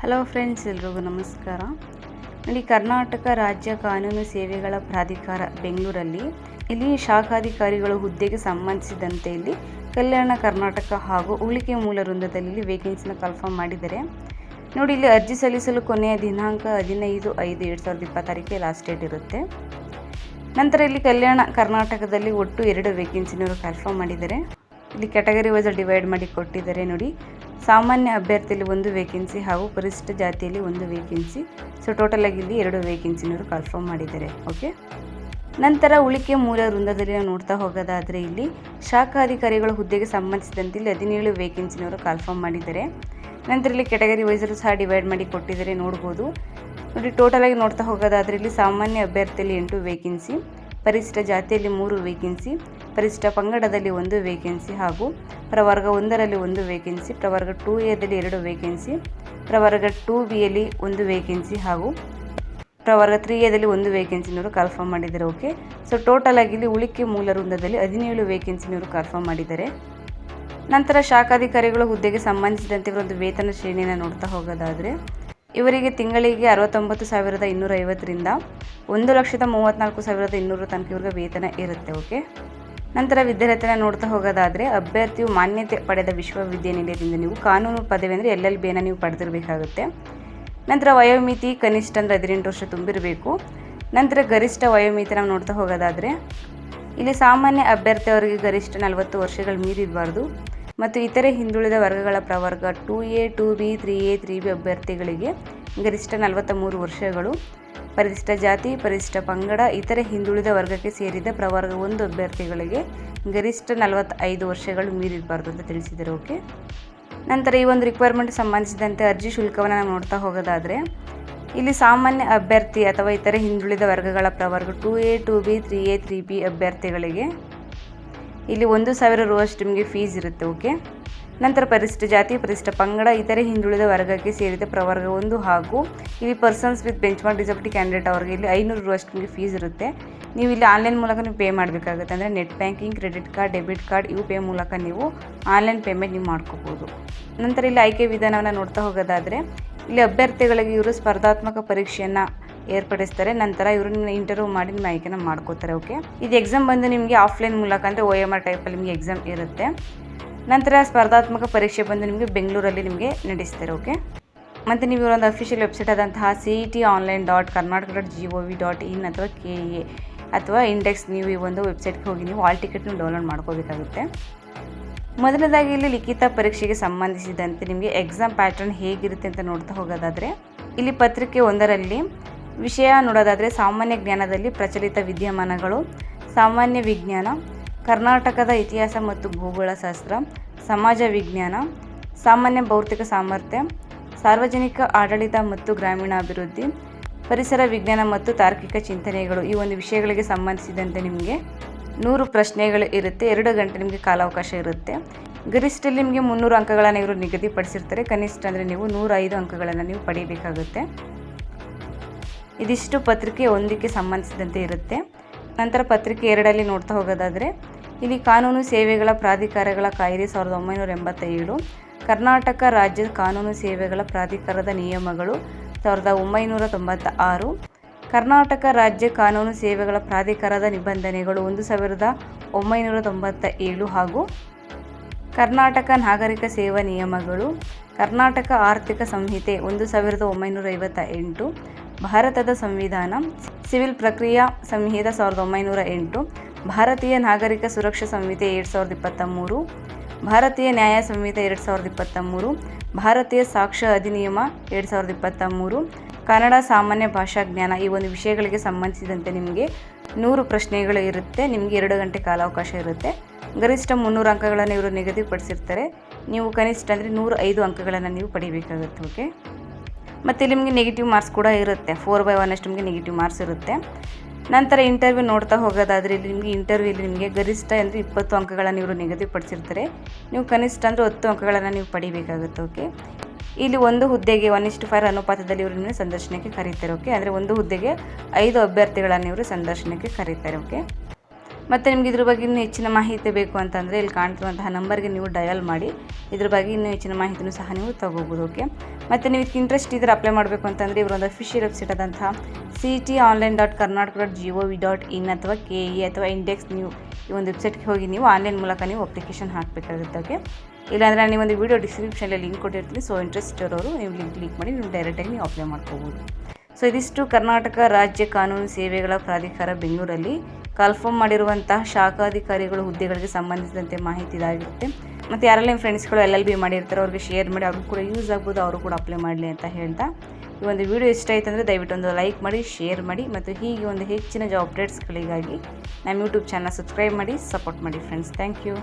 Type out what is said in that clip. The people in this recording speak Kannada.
ಹಲೋ ಫ್ರೆಂಡ್ಸ್, ಎಲ್ರಿಗೂ ನಮಸ್ಕಾರ. ನೋಡಿ, ಕರ್ನಾಟಕ ರಾಜ್ಯ ಕಾನೂನು ಸೇವೆಗಳ ಪ್ರಾಧಿಕಾರ ಬೆಂಗಳೂರಲ್ಲಿ ಇಲ್ಲಿ ಶಾಖಾಧಿಕಾರಿಗಳು ಹುದ್ದೆಗೆ ಸಂಬಂಧಿಸಿದಂತೆ ಇಲ್ಲಿ ಕಲ್ಯಾಣ ಕರ್ನಾಟಕ ಹಾಗೂ ಉಳಿಕೆ ಮೂಲ ವೃಂದದಲ್ಲಿ ವೇಕೆನ್ಸಿನ ಕನ್ಫರ್ಮ್ ಮಾಡಿದ್ದಾರೆ. ನೋಡಿ, ಇಲ್ಲಿ ಅರ್ಜಿ ಸಲ್ಲಿಸಲು ಕೊನೆಯ ದಿನಾಂಕ 15/5/2020 ಲಾಸ್ಟ್ ಡೇಟ್ ಇರುತ್ತೆ. ನಂತರ ಇಲ್ಲಿ ಕಲ್ಯಾಣ ಕರ್ನಾಟಕದಲ್ಲಿ ಒಟ್ಟು 2 ವೇಕೆನ್ಸಿನವರು ಕನ್ಫರ್ಮ್ ಮಾಡಿದ್ದಾರೆ. ಇಲ್ಲಿ ಕ್ಯಾಟಗರಿ ವೈಸ್ ಡಿವೈಡ್ ಮಾಡಿ ಕೊಟ್ಟಿದ್ದಾರೆ. ನೋಡಿ, ಸಾಮಾನ್ಯ ಅಭ್ಯರ್ಥಿಯಲ್ಲಿ 1 ವೇಕೆನ್ಸಿ ಹಾಗೂ ಪರಿಶಿಷ್ಟ ಜಾತಿಯಲ್ಲಿ 1 ವೇಕೆನ್ಸಿ. ಸೊ ಟೋಟಲ್ ಆಗಿ ಇಲ್ಲಿ 2 ವೇಕೆನ್ಸಿನವರು ಕನ್ಫರ್ಮ್ ಮಾಡಿದ್ದಾರೆ. ಓಕೆ, ನಂತರ ಉಳಿಕೆ ಮೂಲ ವೃಂದದಲ್ಲಿ ನಾವು ನೋಡ್ತಾ ಹೋಗೋದಾದರೆ ಇಲ್ಲಿ ಶಾಖಾಧಿಕಾರಿಗಳ ಹುದ್ದೆಗೆ ಸಂಬಂಧಿಸಿದಂತೆ ಇಲ್ಲಿ 17 ವೇಕೆನ್ಸಿನವರು ಕನ್ಫರ್ಮ್ ಮಾಡಿದ್ದಾರೆ. ನಂತರ ಇಲ್ಲಿ ಕ್ಯಾಟಗರಿ ವೈಸರು ಸಹ ಡಿವೈಡ್ ಮಾಡಿ ಕೊಟ್ಟಿದ್ದಾರೆ, ನೋಡ್ಬೋದು. ನೋಡಿ, ಟೋಟಲ್ ಆಗಿ ನೋಡ್ತಾ ಹೋಗೋದಾದರೆ ಇಲ್ಲಿ ಸಾಮಾನ್ಯ ಅಭ್ಯರ್ಥಿಯಲ್ಲಿ 8 ವೇಕೆನ್ಸಿ, ಪರಿಶಿಷ್ಟ ಜಾತಿಯಲ್ಲಿ 3 ವೇಕೆನ್ಸಿ, ಪರಿಶಿಷ್ಟ ಪಂಗಡದಲ್ಲಿ 1 ವೇಕೆನ್ಸಿ ಹಾಗೂ ಪ್ರವರ್ಗ 1ರಲ್ಲಿ 1 ವೇಕೆನ್ಸಿ, ಪ್ರವರ್ಗ 2ಎದಲ್ಲಿ 2 ವೇಕೆನ್ಸಿ, ಪ್ರವರ್ಗ 2ಬಿಯಲ್ಲಿ 1 ವೇಕೆನ್ಸಿ ಹಾಗೂ ಪ್ರವರ್ಗ 3ಎದಲ್ಲಿ 1 ವೇಕೆನ್ಸಿನವರು ಕನ್ಫರ್ಮ್ ಮಾಡಿದ್ದಾರೆ. ಓಕೆ, ಸೊ ಟೋಟಲ್ ಆಗಿ ಇಲ್ಲಿ ಉಳಿಕೆ ಮೂಲ ವೃಂದದಲ್ಲಿ 17 ವೇಕೆನ್ಸಿನವರು ಕನ್ಫರ್ಮ್ ಮಾಡಿದ್ದಾರೆ. ನಂತರ ಶಾಖಾಧಿಕಾರಿಗಳ ಹುದ್ದೆಗೆ ಸಂಬಂಧಿಸಿದಂತೆ ಒಂದು ವೇತನ ಶ್ರೇಣಿಯನ್ನು ನೋಡ್ತಾ ಹೋಗೋದಾದರೆ ಇವರಿಗೆ ತಿಂಗಳಿಗೆ 69,250ರಿಂದ 1,34,200 ತನಕ ಇವ್ರಿಗೆ ವೇತನ ಇರುತ್ತೆ. ಓಕೆ, ನಂತರ ವಿದ್ಯಾರ್ಥಿನ ನೋಡ್ತಾ ಹೋಗೋದಾದರೆ ಅಭ್ಯರ್ಥಿಯು ಮಾನ್ಯತೆ ಪಡೆದ ವಿಶ್ವವಿದ್ಯಾನಿಲಯದಿಂದ ನೀವು ಕಾನೂನು ಪದವಿ ಅಂದರೆ LLBಯನ್ನು ನೀವು ಪಡೆದಿರಬೇಕಾಗುತ್ತೆ. ನಂತರ ವಯೋಮಿತಿ ಕನಿಷ್ಠ ಅಂದರೆ 18 ವರ್ಷ ತುಂಬಿರಬೇಕು. ನಂತರ ಗರಿಷ್ಠ ವಯೋಮಿತಿ ನಾವು ನೋಡ್ತಾ ಹೋಗೋದಾದರೆ ಇಲ್ಲಿ ಸಾಮಾನ್ಯ ಅಭ್ಯರ್ಥಿಯವರಿಗೆ ಗರಿಷ್ಠ 40 ವರ್ಷಗಳು ಮೀರಿರಬಾರ್ದು ಮತ್ತು ಇತರೆ ಹಿಂದುಳಿದ ವರ್ಗಗಳ ಪ್ರವರ್ಗ 2A 2B 3A 3B ಅಭ್ಯರ್ಥಿಗಳಿಗೆ ಗರಿಷ್ಠ 43 ವರ್ಷಗಳು, ಪರಿಶಿಷ್ಟ ಜಾತಿ ಪರಿಶಿಷ್ಟ ಪಂಗಡ ಇತರೆ ಹಿಂದುಳಿದ ವರ್ಗಕ್ಕೆ ಸೇರಿದ ಪ್ರವರ್ಗ 1 ಅಭ್ಯರ್ಥಿಗಳಿಗೆ ಗರಿಷ್ಠ 45 ವರ್ಷಗಳು ಮೀರಿರಬಾರ್ದು ಅಂತ ತಿಳಿಸಿದ್ದಾರೆ. ಓಕೆ, ನಂತರ ಈ ಒಂದು ರಿಕ್ವೈರ್ಮೆಂಟ್ ಸಂಬಂಧಿಸಿದಂತೆ ಅರ್ಜಿ ಶುಲ್ಕವನ್ನು ನಾವು ನೋಡ್ತಾ ಹೋಗೋದಾದರೆ ಇಲ್ಲಿ ಸಾಮಾನ್ಯ ಅಭ್ಯರ್ಥಿ ಅಥವಾ ಇತರೆ ಹಿಂದುಳಿದ ವರ್ಗಗಳ ಪ್ರವರ್ಗ 2A 2B 3A 3B ಅಭ್ಯರ್ಥಿಗಳಿಗೆ ಇಲ್ಲಿ 1,000 ರು ಅಷ್ಟು ನಿಮಗೆ ಫೀಸ್ ಇರುತ್ತೆ. ಓಕೆ, ನಂತರ ಪರಿಶಿಷ್ಟ ಜಾತಿ ಪರಿಶಿಷ್ಟ ಪಂಗಡ ಇತರೆ ಹಿಂದುಳಿದ ವರ್ಗಕ್ಕೆ ಸೇರಿದ ಪ್ರವರ್ಗ 1 ಹಾಗೂ ಇಲ್ಲಿ persons with bench mark disability candidate ಅವರಿಗೆ ಇಲ್ಲಿ 500 ರು ಅಷ್ಟು ನಿಮಗೆ ಫೀಸ್ ಇರುತ್ತೆ. ನೀವು ಇಲ್ಲಿ ಆನ್ಲೈನ್ ಮೂಲಕ ನೀವು ಪೇ ಮಾಡಬೇಕಾಗುತ್ತೆ. ಅಂದರೆ net banking, credit card, debit card ಇವು ಪೇ ಮೂಲಕ ನೀವು ಆನ್ಲೈನ್ ಪೇಮೆಂಟ್ ನೀವು ಮಾಡ್ಕೋಬೋದು. ನಂತರ ಇಲ್ಲಿ ಆಯ್ಕೆ ವಿಧಾನವನ್ನು ನೋಡ್ತಾ ಹೋಗೋದಾದರೆ ಇಲ್ಲಿ ಅಭ್ಯರ್ಥಿಗಳಿಗೆ ಇವರು ಸ್ಪರ್ಧಾತ್ಮಕ ಪರೀಕ್ಷೆಯನ್ನು ಏರ್ಪಡಿಸ್ತಾರೆ. ನಂತರ ಇವರು ನಿಮ್ಮನ್ನ ಇಂಟರ್ವ್ಯೂ ಮಾಡಿ ನಿಮ್ಮ ಆಯ್ಕೆನ ಮಾಡ್ಕೋತಾರೆ. ಓಕೆ, ಇದು ಎಕ್ಸಾಮ್ ಬಂದು ನಿಮಗೆ ಆಫ್ಲೈನ್ ಮೂಲಕ ಅಂದರೆ OMR ಟೈಪಲ್ಲಿ ನಿಮಗೆ ಎಕ್ಸಾಮ್ ಇರುತ್ತೆ. ನಂತರ ಸ್ಪರ್ಧಾತ್ಮಕ ಪರೀಕ್ಷೆ ಬಂದು ನಿಮಗೆ ಬೆಂಗಳೂರಲ್ಲಿ ನಿಮಗೆ ನಡೆಸ್ತಾರೆ. ಓಕೆ, ಮತ್ತು ನೀವು ಒಂದು ಅಫಿಷಿಯಲ್ ವೆಬ್ಸೈಟ್ ಆದಂತಹ cet.karnataka.gov.in ಅಥವಾ KA ಅಥವಾ ಇಂಡೆಕ್ಸ್ ನೀವು ಈ ಒಂದು ವೆಬ್ಸೈಟ್ಗೆ ಹೋಗಿ ನೀವು ಆಲ್ ಟಿಕೆಟ್ನ ಡೌನ್ಲೋಡ್ ಮಾಡ್ಕೋಬೇಕಾಗುತ್ತೆ. ಮೊದಲನೇದಾಗಿ ಇಲ್ಲಿ ಲಿಖಿತ ಪರೀಕ್ಷೆಗೆ ಸಂಬಂಧಿಸಿದಂತೆ ನಿಮಗೆ ಎಕ್ಸಾಮ್ ಪ್ಯಾಟರ್ನ್ ಹೇಗಿರುತ್ತೆ ಅಂತ ನೋಡ್ತಾ ಹೋಗೋದಾದರೆ ಇಲ್ಲಿ ಪತ್ರಿಕೆ 1ರಲ್ಲಿ ವಿಷಯ ನೋಡೋದಾದರೆ ಸಾಮಾನ್ಯ ಜ್ಞಾನದಲ್ಲಿ ಪ್ರಚಲಿತ ವಿದ್ಯಮಾನಗಳು, ಸಾಮಾನ್ಯ ವಿಜ್ಞಾನ, ಕರ್ನಾಟಕದ ಇತಿಹಾಸ ಮತ್ತು ಭೂಗೋಳಶಾಸ್ತ್ರ, ಸಮಾಜ ವಿಜ್ಞಾನ, ಸಾಮಾನ್ಯ ಭೌತಿಕ ಸಾಮರ್ಥ್ಯ, ಸಾರ್ವಜನಿಕ ಆಡಳಿತ ಮತ್ತು ಗ್ರಾಮೀಣಾಭಿವೃದ್ಧಿ, ಪರಿಸರ ವಿಜ್ಞಾನ ಮತ್ತು ತಾರ್ಕಿಕ ಚಿಂತನೆಗಳು ಈ ಒಂದು ವಿಷಯಗಳಿಗೆ ಸಂಬಂಧಿಸಿದಂತೆ ನಿಮಗೆ 100 ಪ್ರಶ್ನೆಗಳು ಇರುತ್ತೆ. 2 ಗಂಟೆ ನಿಮಗೆ ಕಾಲಾವಕಾಶ ಇರುತ್ತೆ. ಗರಿಷ್ಠಲ್ಲಿ ನಿಮಗೆ 300 ಅಂಕಗಳನ್ನು ಇವರು ನಿಗದಿಪಡಿಸಿರ್ತಾರೆ. ಕನಿಷ್ಠ ಅಂದರೆ ನೀವು 105 ಅಂಕಗಳನ್ನು ನೀವು ಪಡೆಯಬೇಕಾಗುತ್ತೆ. ಇದಿಷ್ಟು ಪತ್ರಿಕೆ 1ಕ್ಕೆ ಸಂಬಂಧಿಸಿದಂತೆ ಇರುತ್ತೆ. ನಂತರ ಪತ್ರಿಕೆ 2ರಲ್ಲಿ ನೋಡ್ತಾ ಹೋಗೋದಾದರೆ ಇಲ್ಲಿ ಕಾನೂನು ಸೇವೆಗಳ ಪ್ರಾಧಿಕಾರಗಳ ಕಾಯ್ದೆ 1987, ಕರ್ನಾಟಕ ರಾಜ್ಯ ಕಾನೂನು ಸೇವೆಗಳ ಪ್ರಾಧಿಕಾರದ ನಿಯಮಗಳು 1996, ಕರ್ನಾಟಕ ರಾಜ್ಯ ಕಾನೂನು ಸೇವೆಗಳ ಪ್ರಾಧಿಕಾರದ ನಿಬಂಧನೆಗಳು 1997 ಹಾಗೂ ಕರ್ನಾಟಕ ನಾಗರಿಕ ಸೇವಾ ನಿಯಮಗಳು, ಕರ್ನಾಟಕ ಆರ್ಥಿಕ ಸಂಹಿತೆ 1958, ಭಾರತದ ಸಂವಿಧಾನ, ಸಿವಿಲ್ ಪ್ರಕ್ರಿಯಾ ಸಂಹಿತೆ 1908, ಭಾರತೀಯ ನಾಗರಿಕ ಸುರಕ್ಷಾ ಸಂಹಿತೆ 2023, ಭಾರತೀಯ ನ್ಯಾಯ ಸಂಹಿತೆ 2023, ಭಾರತೀಯ ಸಾಕ್ಷ್ಯ ಅಧಿನಿಯಮ 2023, ಕನ್ನಡ ಸಾಮಾನ್ಯ ಭಾಷಾ ಜ್ಞಾನ ಈ ಒಂದು ವಿಷಯಗಳಿಗೆ ಸಂಬಂಧಿಸಿದಂತೆ ನಿಮಗೆ 100 ಪ್ರಶ್ನೆಗಳು ಇರುತ್ತೆ. ನಿಮಗೆ 2 ಗಂಟೆ ಕಾಲಾವಕಾಶ ಇರುತ್ತೆ. ಗರಿಷ್ಠ 300 ಅಂಕಗಳನ್ನು ಇವರು ನಿಗದಿಪಡಿಸಿರ್ತಾರೆ. ನೀವು ಕನಿಷ್ಠ ಅಂದರೆ 105 ಅಂಕಗಳನ್ನು ನೀವು ಪಡಿಬೇಕಾಗುತ್ತೆ. ಓಕೆ, ಮತ್ತು ಇಲ್ಲಿ ನಿಮಗೆ ನೆಗೆಟಿವ್ ಮಾರ್ಕ್ಸ್ ಕೂಡ ಇರುತ್ತೆ. 4/1 ಅಷ್ಟು ನಿಮಗೆ ನೆಗೆಟಿವ್ ಮಾರ್ಕ್ಸ್ ಇರುತ್ತೆ. ನಂತರ ಇಂಟರ್ವ್ಯೂ ನೋಡ್ತಾ ಹೋಗೋದಾದರೆ ಇಲ್ಲಿ ನಿಮಗೆ ಇಂಟರ್ವ್ಯೂಲಿ ನಿಮಗೆ ಗರಿಷ್ಠ ಅಂದರೆ 20 ಅಂಕಗಳನ್ನು ಇವರು ನಿಗದಿಪಡಿಸಿರ್ತಾರೆ. ನೀವು ಕನಿಷ್ಠ ಅಂದರೆ 10 ಅಂಕಗಳನ್ನು ನೀವು ಪಡಿಬೇಕಾಗುತ್ತೆ. ಓಕೆ, ಇಲ್ಲಿ ಒಂದು ಹುದ್ದೆಗೆ 1:5 ಅನುಪಾತದಲ್ಲಿ ಇವರು ನಿಮಗೆ ಸಂದರ್ಶನಕ್ಕೆ ಕರೀತಾರೆ. ಓಕೆ, ಅಂದರೆ ಒಂದು ಹುದ್ದೆಗೆ 5 ಅಭ್ಯರ್ಥಿಗಳನ್ನು ಇವರು ಸಂದರ್ಶನಕ್ಕೆ ಕರೀತಾರೆ. ಓಕೆ, ಮತ್ತು ನಿಮ್ಗೆ ಇದ್ರ ಬಗ್ಗೆ ಇನ್ನೂ ಹೆಚ್ಚಿನ ಮಾಹಿತಿ ಬೇಕು ಅಂತಂದರೆ ಇಲ್ಲಿ ಕಾಣ್ತಿರುವಂತಹ ನಂಬರ್ಗೆ ನೀವು ಡಯಲ್ ಮಾಡಿ ಇದ್ರ ಬಗ್ಗೆ ಇನ್ನೂ ಹೆಚ್ಚಿನ ಮಾಹಿತಿನೂ ಸಹ ನೀವು ತಗೋಬೋದು. ಓಕೆ, ಮತ್ತು ನೀವು ಇದಕ್ಕೆ ಇಂಟ್ರೆಸ್ಟ್ ಇದ್ದರೆ ಅಪ್ಲೈ ಮಾಡಬೇಕು ಅಂತಂದರೆ ಇವರೊಂದು ಅಫಿಷಿಯಲ್ ವೆಬ್ಸೈಟ್ ಆದಂತಹ CETonline.karnataka.gov.in ಅಥವಾ KE ಅಥವಾ ಇಂಡೆಕ್ಸ್ ನೀವು ಈ ಒಂದು ವೆಬ್ಸೈಟ್ಗೆ ಹೋಗಿ ನೀವು ಆನ್ಲೈನ್ ಮೂಲಕ ನೀವು ಅಪ್ಲಿಕೇಶನ್ ಹಾಕಬೇಕಾಗುತ್ತೆ. ಓಕೆ, ಇಲ್ಲಾಂದರೆ ನಾನು ಒಂದು ವಿಡಿಯೋ ಡಿಸ್ಕ್ರಿಪ್ಷನಲ್ಲಿ ಲಿಂಕ್ ಕೊಟ್ಟಿರ್ತೀನಿ. ಸೊ ಇಂಟ್ರೆಸ್ಟ್ ಇರೋರು ನೀವು ಲಿಂಕ್ ಕ್ಲಿಕ್ ಮಾಡಿ ನೀವು ಡೈರೆಕ್ಟಾಗಿ ನೀವು ಅಪ್ಲೈ ಮಾಡ್ಕೋಬೋದು. ಸೊ ಇದಿಷ್ಟು ಕರ್ನಾಟಕ ರಾಜ್ಯ ಕಾನೂನು ಸೇವೆಗಳ ಪ್ರಾಧಿಕಾರ ಬೆಂಗಳೂರಲ್ಲಿ ಕನ್ಫರ್ಮ್ ಮಾಡಿರುವಂತಹ ಶಾಖಾಧಿಕಾರಿಗಳು ಹುದ್ದೆಗಳಿಗೆ ಸಂಬಂಧಿಸಿದಂತೆ ಮಾಹಿತಿ ಇದಾಗಿರುತ್ತೆ. ಮತ್ತು ಯಾರೆಲ್ಲ ನಿಮ್ಮ ಫ್ರೆಂಡ್ಸ್ಗಳು LLB ಮಾಡಿರ್ತಾರೆ ಅವ್ರಿಗೆ ಶೇರ್ ಮಾಡಿ, ಅವ್ರಿಗೂ ಕೂಡ ಯೂಸ್ ಆಗ್ಬೋದು, ಅವರು ಕೂಡ ಅಪ್ಲೈ ಮಾಡಲಿ ಅಂತ ಹೇಳ್ತಾ ಈ ಒಂದು ವಿಡಿಯೋ ಇಷ್ಟ ಆಯಿತು ಅಂದರೆ ದಯವಿಟ್ಟು ಒಂದು ಲೈಕ್ ಮಾಡಿ, ಶೇರ್ ಮಾಡಿ ಮತ್ತು ಹೀಗೆ ಒಂದು ಹೆಚ್ಚಿನ ಜಾಬ್ ಅಪ್ಡೇಟ್ಸ್ಗಳಿಗಾಗಿ ನಮ್ಮ ಯೂಟ್ಯೂಬ್ ಚಾನಲ್ ಸಬ್ಸ್ಕ್ರೈಬ್ ಮಾಡಿ, ಸಪೋರ್ಟ್ ಮಾಡಿ ಫ್ರೆಂಡ್ಸ್. Thank you.